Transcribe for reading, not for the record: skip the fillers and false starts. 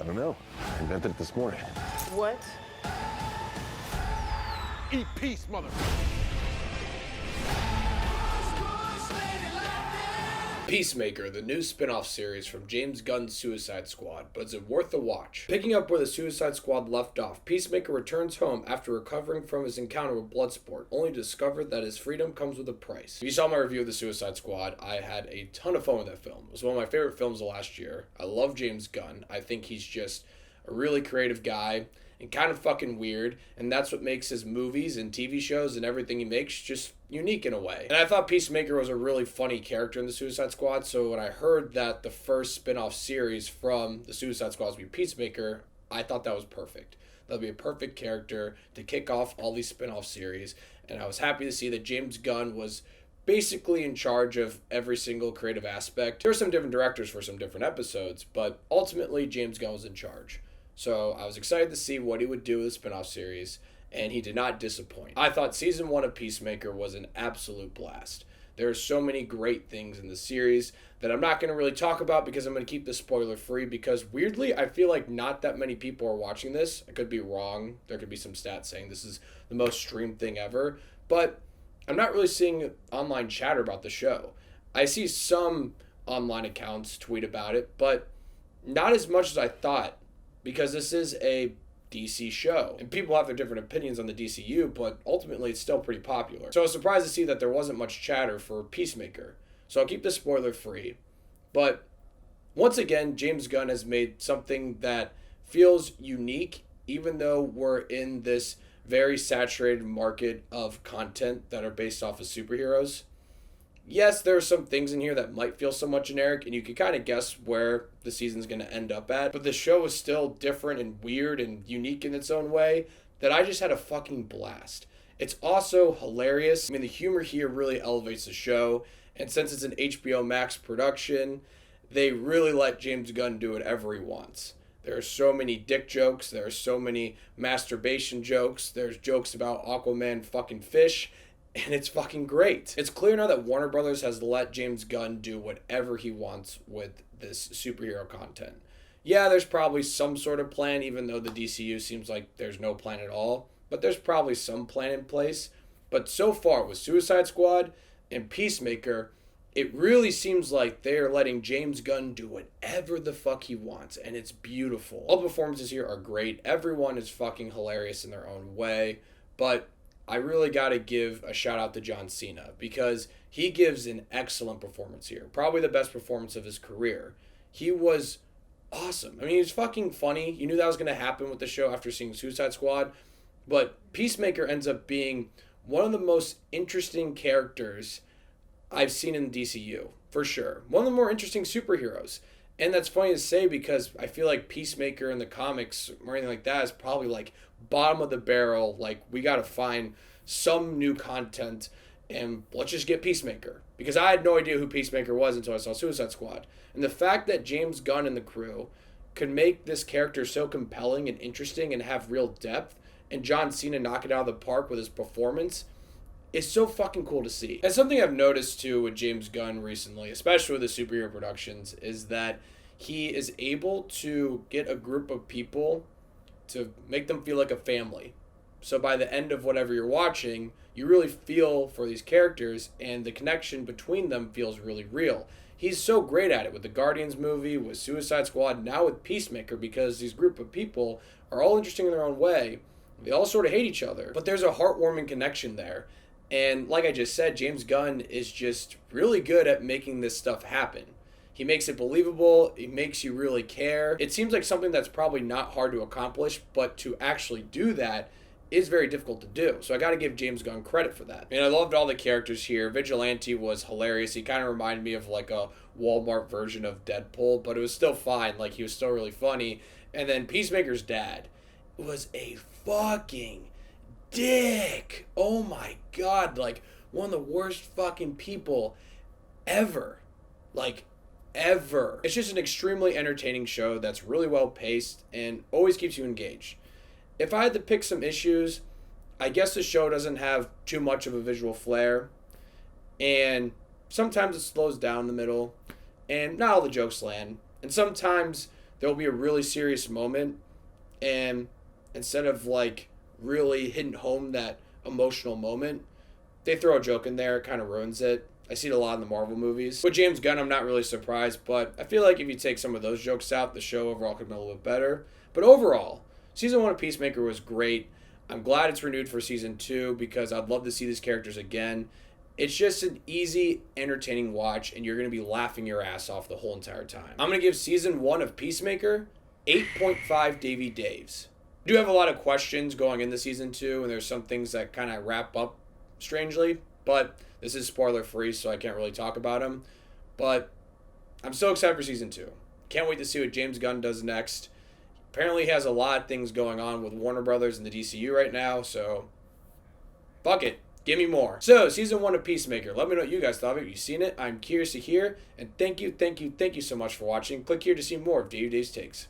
I don't know. I invented it this morning. What? Eat peace, mother. Peacemaker, the new spin-off series from James Gunn's Suicide Squad, but is it worth the watch? Picking up where the Suicide Squad left off, Peacemaker returns home after recovering from his encounter with Bloodsport, only to discover that his freedom comes with a price. If you saw my review of the Suicide Squad, I had a ton of fun with that film. It was one of my favorite films of last year. I love James Gunn. I think he's just a really creative guy and kind of fucking weird, and that's what makes his movies and TV shows and everything he makes just unique in a way. And I thought Peacemaker was a really funny character in the Suicide Squad, so when I heard that the first spin-off series from the Suicide Squad would be Peacemaker, I thought that was perfect. That would be a perfect character to kick off all these spin-off series, and I was happy to see that James Gunn was basically in charge of every single creative aspect. There were some different directors for some different episodes, but ultimately James Gunn was in charge. So I was excited to see what he would do with the spin-off series, and he did not disappoint. I thought season 1 of Peacemaker was an absolute blast. There are so many great things in the series that I'm not going to really talk about because I'm going to keep this spoiler free, because weirdly I feel like not that many people are watching this. I could be wrong. There could be some stats saying this is the most streamed thing ever, but I'm not really seeing online chatter about the show. I see some online accounts tweet about it, but not as much as I thought, because this is a DC show, and people have their different opinions on the DCU, but ultimately it's still pretty popular. So I was surprised to see that there wasn't much chatter for Peacemaker. So I'll keep this spoiler free. But once again, James Gunn has made something that feels unique, even though we're in this very saturated market of content that are based off of superheroes. Yes, there are some things in here that might feel somewhat generic, and you can kind of guess where the season's going to end up at, but the show is still different and weird and unique in its own way that I just had a fucking blast. It's also hilarious. I mean, the humor here really elevates the show, and since it's an HBO Max production, they really let James Gunn do whatever he wants. There are so many dick jokes, there are so many masturbation jokes, there's jokes about Aquaman fucking fish, and it's fucking great. It's clear now that Warner Brothers has let James Gunn do whatever he wants with this superhero content. Yeah, there's probably some sort of plan, even though the DCU seems like there's no plan at all. But there's probably some plan in place. But so far, with Suicide Squad and Peacemaker, it really seems like they're letting James Gunn do whatever the fuck he wants. And it's beautiful. All the performances here are great. Everyone is fucking hilarious in their own way. But I really got to give a shout out to John Cena, because he gives an excellent performance here. Probably the best performance of his career. He was awesome. I mean, he was fucking funny. You knew that was going to happen with the show after seeing Suicide Squad. But Peacemaker ends up being one of the most interesting characters I've seen in the DCU, for sure. One of the more interesting superheroes. And that's funny to say, because I feel like Peacemaker in the comics or anything like that is probably like bottom of the barrel. Like, we got to find some new content and let's just get Peacemaker. Because I had no idea who Peacemaker was until I saw Suicide Squad. And the fact that James Gunn and the crew could make this character so compelling and interesting and have real depth, and John Cena knock it out of the park with his performance, is so fucking cool to see. And something I've noticed too with James Gunn recently, especially with the superhero productions, is that he is able to get a group of people to make them feel like a family. So by the end of whatever you're watching, you really feel for these characters, and the connection between them feels really real. He's so great at it with the Guardians movie, with Suicide Squad, now with Peacemaker, because these group of people are all interesting in their own way. They all sort of hate each other, but there's a heartwarming connection there. And like I just said, James Gunn is just really good at making this stuff happen. He makes it believable. He makes you really care. It seems like something that's probably not hard to accomplish, but to actually do that is very difficult to do. So I got to give James Gunn credit for that. And I loved all the characters here. Vigilante was hilarious. He kind of reminded me of like a Walmart version of Deadpool, but it was still fine. Like, he was still really funny. And then Peacemaker's dad was a fucking dick. Oh my God. Like, one of the worst fucking people ever. Like, ever. It's just an extremely entertaining show that's really well paced and always keeps you engaged. If I had to pick some issues, I guess the show doesn't have too much of a visual flair, and sometimes it slows down in the middle, and not all the jokes land, and sometimes there'll be a really serious moment, and instead of like really hitting home that emotional moment, they throw a joke in there, it kind of ruins it. I see it a lot in the Marvel movies. With James Gunn, I'm not really surprised, but I feel like if you take some of those jokes out, the show overall could have been a little bit better. But overall, season 1 of Peacemaker was great. I'm glad it's renewed for season 2 because I'd love to see these characters again. It's just an easy, entertaining watch, and you're going to be laughing your ass off the whole entire time. I'm going to give season 1 of Peacemaker 8.5 Davy Daves. I do have a lot of questions going into season 2, and there's some things that kind of wrap up strangely, but this is spoiler free, so I can't really talk about them. But I'm so excited for season 2. Can't wait to see what James Gunn does next. Apparently he has a lot of things going on with Warner Brothers and the DCU right now, so fuck it. Give me more. So, season 1 of Peacemaker. Let me know what you guys thought of it. If you've seen it, I'm curious to hear. And thank you so much for watching. Click here to see more of Dave's Takes.